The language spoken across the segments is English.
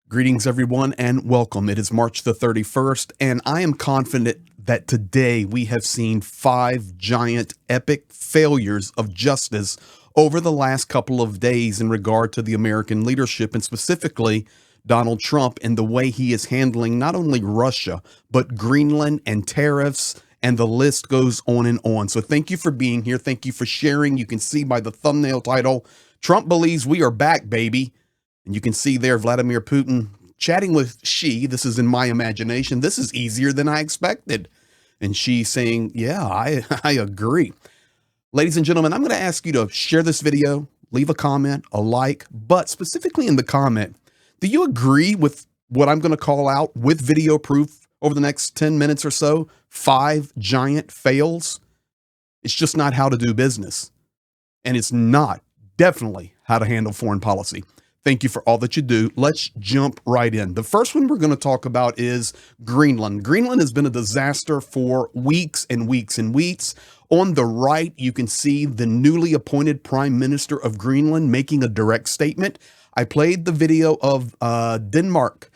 Greetings, everyone, and welcome. It is March the 31st, and I am confident that today we have seen 5 giant epic failures of justice over the last couple of days in regard to the American leadership, and specifically Donald Trump and the way he is handling not only Russia, but Greenland and tariffs, and the list goes on and on. So thank you for being here. Thank you for sharing. You can see by the thumbnail title, Trump believes we are back, baby. And you can see there Vladimir Putin chatting with Xi. This is in my imagination. This is easier than I expected. And Xi saying, yeah, I agree. Ladies and gentlemen, I'm going to ask you to share this video, leave a comment, a like, but specifically in the comment, do you agree with what I'm going to call out with video proof over the next 10 minutes or so? 5 giant fails. It's just not how to do business. And it's not definitely how to handle foreign policy. Thank you for all that you do. Let's jump right in. The first one we're going to talk about is Greenland. Greenland has been a disaster for weeks and weeks and weeks. On the right, you can see the newly appointed Prime Minister of Greenland making a direct statement. I played the video of Denmark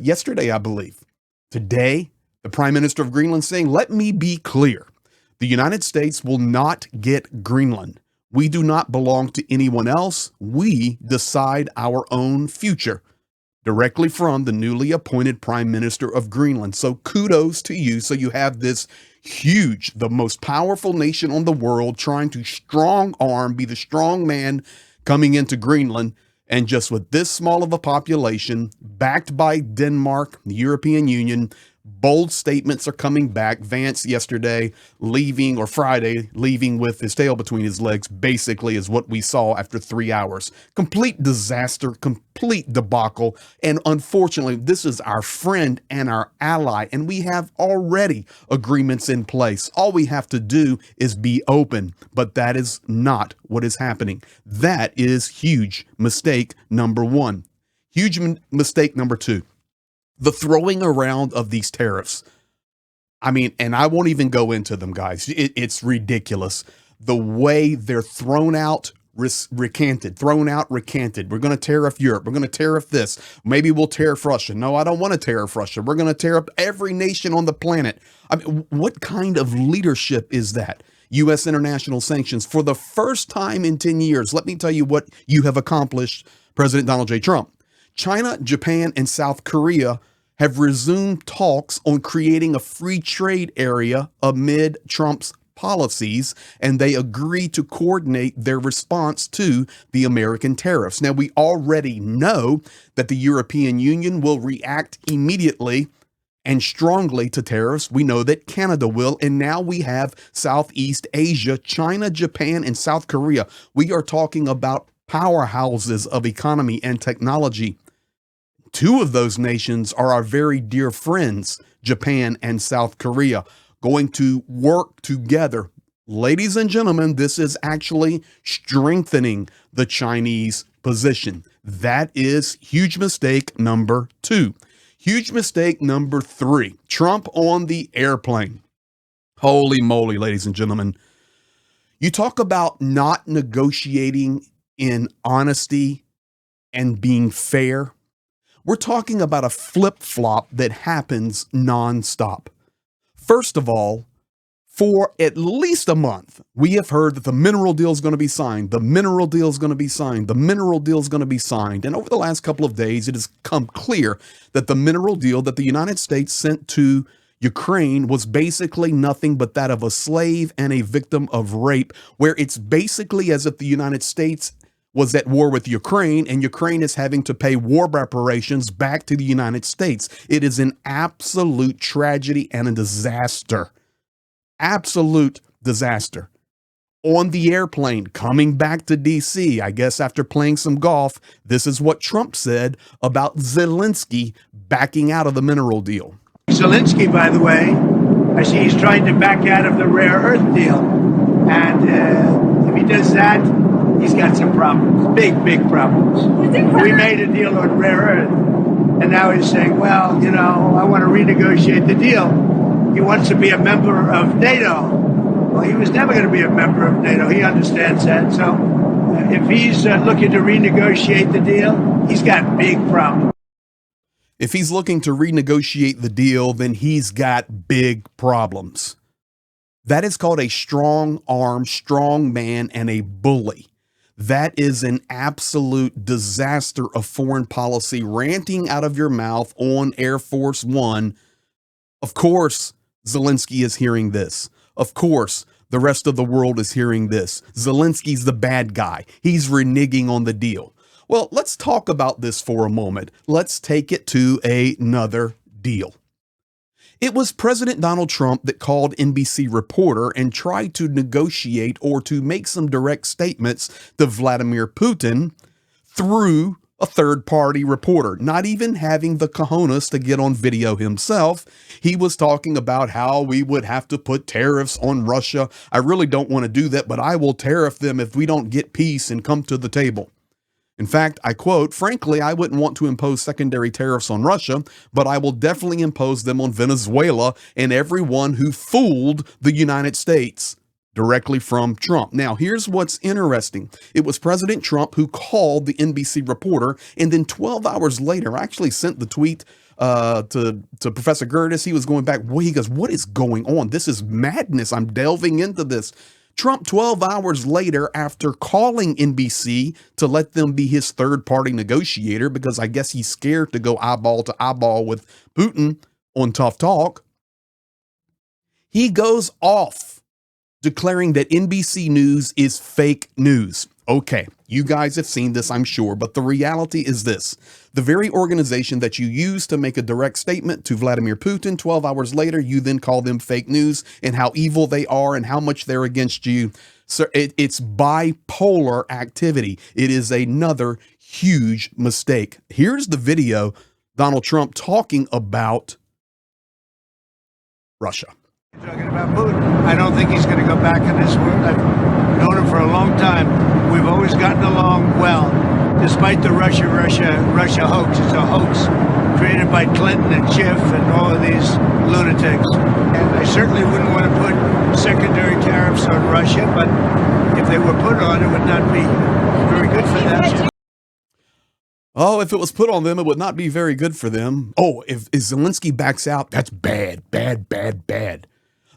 yesterday, I believe. Today, the Prime Minister of Greenland saying, let me be clear. The United States will not get Greenland. We do not belong to anyone else. We decide our own future. Directly from the newly appointed Prime Minister of Greenland. So kudos to you. So you have this huge, the most powerful nation on the world trying to strong arm, be the strong man coming into Greenland. And just with this small of a population, backed by Denmark, the European Union, bold statements are coming back. Vance yesterday leaving, or Friday, leaving with his tail between his legs, basically is what we saw after 3 hours. Complete disaster, complete debacle. And unfortunately, this is our friend and our ally, and we have already agreements in place. All we have to do is be open, but that is not what is happening. That is huge mistake number 1. Huge mistake number 2. The throwing around of these tariffs. I mean, and I won't even go into them, guys. It's ridiculous. The way they're thrown out, recanted, thrown out, recanted. We're going to tariff Europe. We're going to tariff this. Maybe we'll tariff Russia. No, I don't want to tariff Russia. We're going to tariff every nation on the planet. I mean, what kind of leadership is that? U.S. international sanctions for the first time in 10 years. Let me tell you what you have accomplished, President Donald J. Trump. China, Japan, and South Korea have resumed talks on creating a free trade area amid Trump's policies, and they agree to coordinate their response to the American tariffs. Now, we already know that the European Union will react immediately and strongly to tariffs. We know that Canada will, and now we have Southeast Asia, China, Japan, and South Korea. We are talking about powerhouses of economy and technology. 2 of those nations are our very dear friends, Japan and South Korea, going to work together. Ladies and gentlemen, this is actually strengthening the Chinese position. That is huge mistake number 2. Huge mistake number 3, Trump on the airplane. Holy moly, ladies and gentlemen. You talk about not negotiating in honesty and being fair. We're talking about a flip-flop that happens nonstop. First of all, for at least a month, we have heard that the mineral deal is going to be signed. The mineral deal is going to be signed. The mineral deal is going to be signed. And over the last couple of days, it has come clear that the mineral deal that the United States sent to Ukraine was basically nothing but that of a slave and a victim of rape, where it's basically as if the United States was at war with Ukraine, and Ukraine is having to pay war reparations back to the United States. It is an absolute tragedy and a disaster. Absolute disaster. On the airplane, coming back to D.C., I guess after playing some golf, this is what Trump said about Zelensky backing out of the mineral deal. Zelensky, by the way, I see he's trying to back out of the rare earth deal. And if he does that, he's got some problems, big problems. We made a deal on rare earth, and now he's saying, well, you know, I want to renegotiate the deal. He wants to be a member of NATO. Well, he was never going to be a member of NATO. He understands that. So if he's looking to renegotiate the deal, he's got big problems. If he's looking to renegotiate the deal, then he's got big problems. That is called a strong arm, strong man, and a bully. That is an absolute disaster of foreign policy ranting out of your mouth on Air Force One. Of course, Zelensky is hearing this. Of course, the rest of the world is hearing this. Zelensky's the bad guy. He's reneging on the deal. Well, let's talk about this for a moment. Let's take it to another deal. It was President Donald Trump that called NBC reporter and tried to negotiate or to make some direct statements to Vladimir Putin through a third-party reporter, not even having the cojones to get on video himself. He was talking about how we would have to put tariffs on Russia. I really don't want to do that, but I will tariff them if we don't get peace and come to the table. In fact, I quote, frankly, I wouldn't want to impose secondary tariffs on Russia, but I will definitely impose them on Venezuela and everyone who fooled the United States. Directly from Trump. Now, here's what's interesting. It was President Trump who called the NBC reporter, and then 12 hours later, I actually sent the tweet to Professor Gertis. He was going back. He goes, what is going on? This is madness. I'm delving into this. Trump, 12 hours later, after calling NBC to let them be his third-party negotiator, because I guess he's scared to go eyeball to eyeball with Putin on Tough Talk, he goes off declaring that NBC News is fake news. Okay, you guys have seen this, I'm sure, but the reality is this. The very organization that you use to make a direct statement to Vladimir Putin, 12 hours later, you then call them fake news and how evil they are and how much they're against you. So it's bipolar activity. It is another huge mistake. Here's the video, Donald Trump talking about Russia. Talking about Putin, I don't think he's going to go back in this world. I've known him for a long time. We've always gotten along well, despite the Russia hoax. It's a hoax created by Clinton and Schiff and all of these lunatics. And I certainly wouldn't want to put secondary tariffs on Russia, but if they were put on, it would not be very good for them. Oh, if it was put on them, it would not be very good for them. Oh, if Zelensky backs out, that's bad, bad, bad, bad.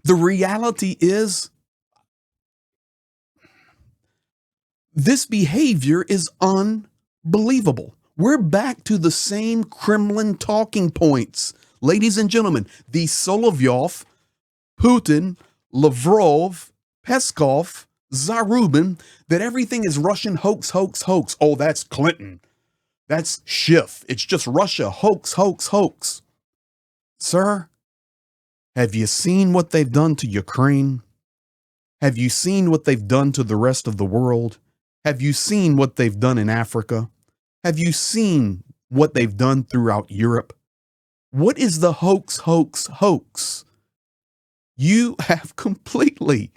The reality is, this behavior is unbelievable. We're back to the same Kremlin talking points. Ladies and gentlemen, the Solovyov, Putin, Lavrov, Peskov, Zarubin, that everything is Russian hoax, hoax, hoax. Oh, that's Clinton. That's Schiff. It's just Russia. Hoax, hoax, hoax. Sir, have you seen what they've done to Ukraine? Have you seen what they've done to the rest of the world? Have you seen what they've done in Africa? Have you seen what they've done throughout Europe? What is the hoax, hoax, hoax? You have completely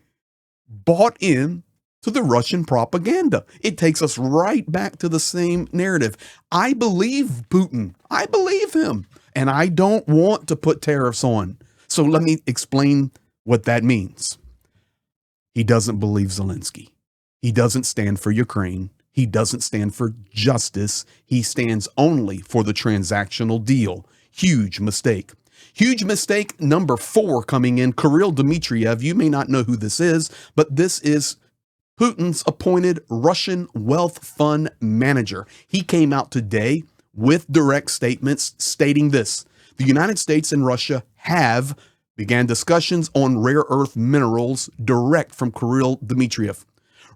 bought in to the Russian propaganda. It takes us right back to the same narrative. I believe Putin. I believe him. And I don't want to put tariffs on. So let me explain what that means. He doesn't believe Zelensky. He doesn't stand for Ukraine. He doesn't stand for justice. He stands only for the transactional deal. Huge mistake. Huge mistake number 4 coming in. Kirill Dmitriev. You may not know who this is, but this is Putin's appointed Russian wealth fund manager. He came out today with direct statements stating this. The United States and Russia began discussions on rare earth minerals, direct from Kirill Dmitriev.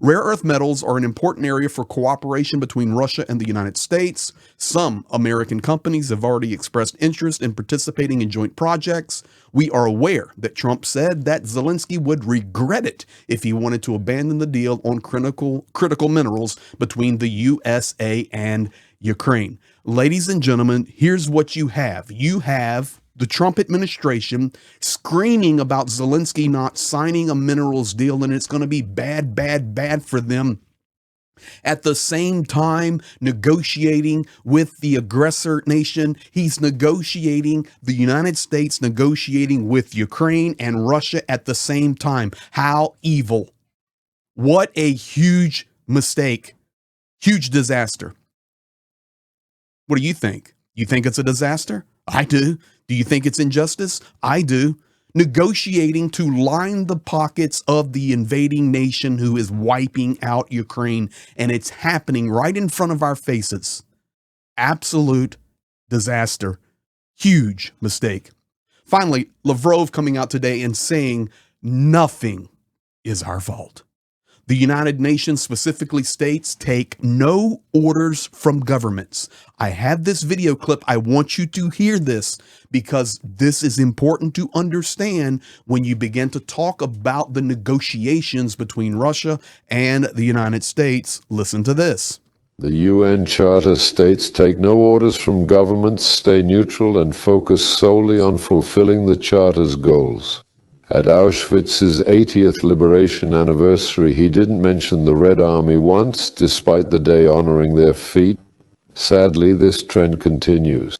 Rare earth metals are an important area for cooperation between Russia and the United States. Some American companies have already expressed interest in participating in joint projects. We are aware that Trump said that Zelensky would regret it if he wanted to abandon the deal on critical minerals between the USA and Ukraine. Ladies and gentlemen, here's what you have. You have the Trump administration screaming about Zelensky not signing a minerals deal, and it's going to be bad, bad, bad for them. At the same time, negotiating with the aggressor nation, he's negotiating, the United States negotiating with Ukraine and Russia at the same time. How evil. What a huge mistake. Huge disaster. What do you think? You think it's a disaster? I do. Do you think it's injustice? I do. Negotiating to line the pockets of the invading nation who is wiping out Ukraine, and it's happening right in front of our faces. Absolute disaster. Huge mistake. Finally, Lavrov coming out today and saying nothing is our fault. The United Nations specifically states take no orders from governments. I have this video clip. I want you to hear this because this is important to understand when you begin to talk about the negotiations between Russia and the United States. Listen to this. The UN Charter states take no orders from governments, stay neutral, and focus solely on fulfilling the Charter's goals. At Auschwitz's 80th liberation anniversary, he didn't mention the Red Army once, despite the day honoring their feat. Sadly, this trend continues.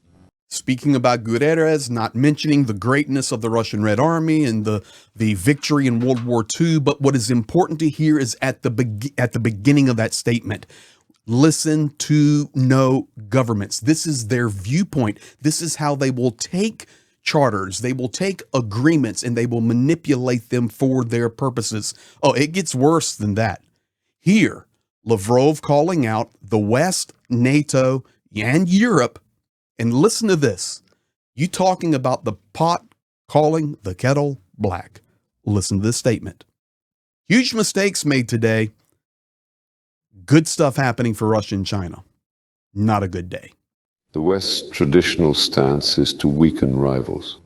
Speaking about Guterres, not mentioning the greatness of the Russian Red Army and the victory in World War II, but what is important to hear is at the beginning of that statement, listen to no governments. This is their viewpoint. This is how they will take charters, they will take agreements, and they will manipulate them for their purposes. Oh, it gets worse than that. Here, Lavrov calling out the West, NATO, and Europe. And listen to this. You talking about the pot calling the kettle black. Listen to this statement. Huge mistakes made today. Good stuff happening for Russia and China. Not a good day. The West's traditional stance is to weaken rivals.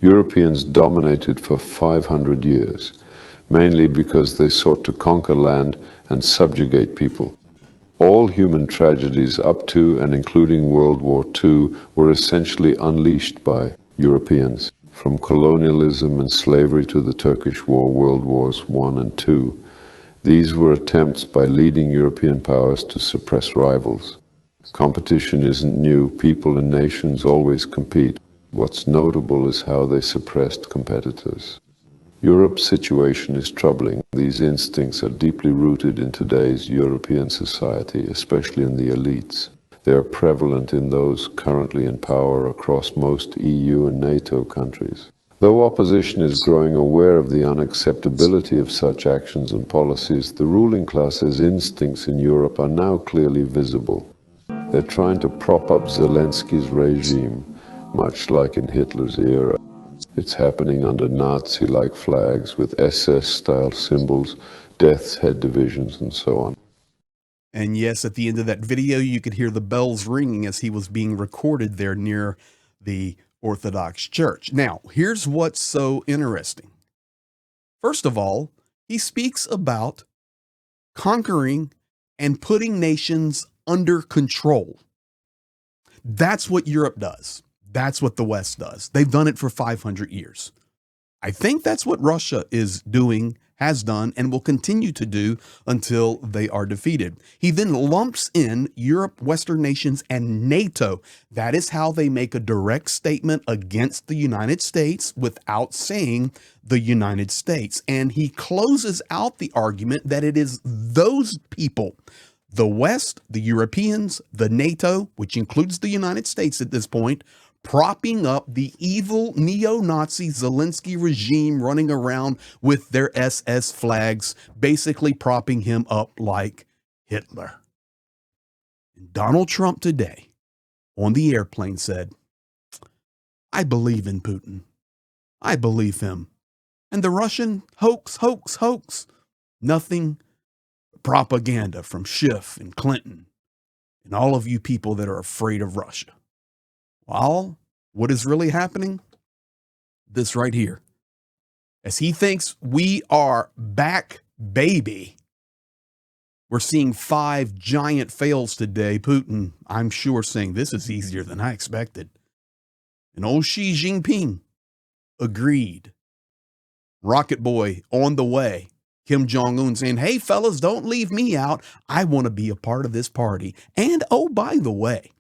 Europeans dominated for 500 years, mainly because they sought to conquer land and subjugate people. All human tragedies up to and including World War II were essentially unleashed by Europeans, from colonialism and slavery to the Turkish War, World Wars I and II. These were attempts by leading European powers to suppress rivals. Competition isn't new. People and nations always compete. What's notable is how they suppressed competitors. Europe's situation is troubling. These instincts are deeply rooted in today's European society, especially in the elites. They are prevalent in those currently in power across most EU and NATO countries. Though opposition is growing aware of the unacceptability of such actions and policies, the ruling class's instincts in Europe are now clearly visible. They're trying to prop up Zelensky's regime, much like in Hitler's era. It's happening under Nazi-like flags with SS-style symbols, death's head divisions, and so on. And yes, at the end of that video, you could hear the bells ringing as he was being recorded there near the Orthodox Church. Now, here's what's so interesting. First of all, he speaks about conquering and putting nations under control. That's what Europe does. That's what the West does. They've done it for 500 years. I think that's what Russia is doing, has done, and will continue to do until they are defeated. He then lumps in Europe, Western nations, and NATO. That is how they make a direct statement against the United States without saying the United States. And he closes out the argument that it is those people, the West, the Europeans, the NATO, which includes the United States at this point, propping up the evil neo-Nazi Zelensky regime running around with their SS flags, basically propping him up like Hitler. And Donald Trump today on the airplane said, I believe in Putin. I believe him. And the Russian hoax. Nothing but propaganda from Schiff and Clinton and all of you people that are afraid of Russia. Well, what is really happening? This right here. As he thinks we are back, baby, we're seeing 5 giant fails today. Putin, I'm sure, saying this is easier than I expected. And old Xi Jinping agreed. Rocket Boy on the way. Kim Jong-un saying, hey, fellas, don't leave me out. I want to be a part of this party. And oh, by the way,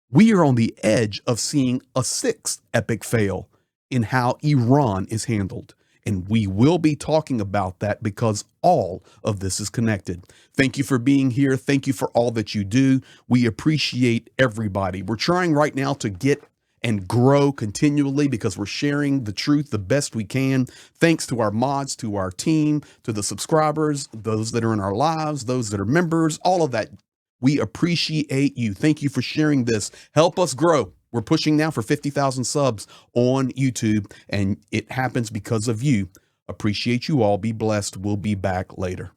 we are on the edge of seeing a 6th epic fail in how Iran is handled. And we will be talking about that because all of this is connected. Thank you for being here. Thank you for all that you do. We appreciate everybody. We're trying right now to get and grow continually because we're sharing the truth the best we can. Thanks to our mods, to our team, to the subscribers, those that are in our lives, those that are members, all of that. We appreciate you. Thank you for sharing this. Help us grow. We're pushing now for 50,000 subs on YouTube, and it happens because of you. Appreciate you all. Be blessed. We'll be back later.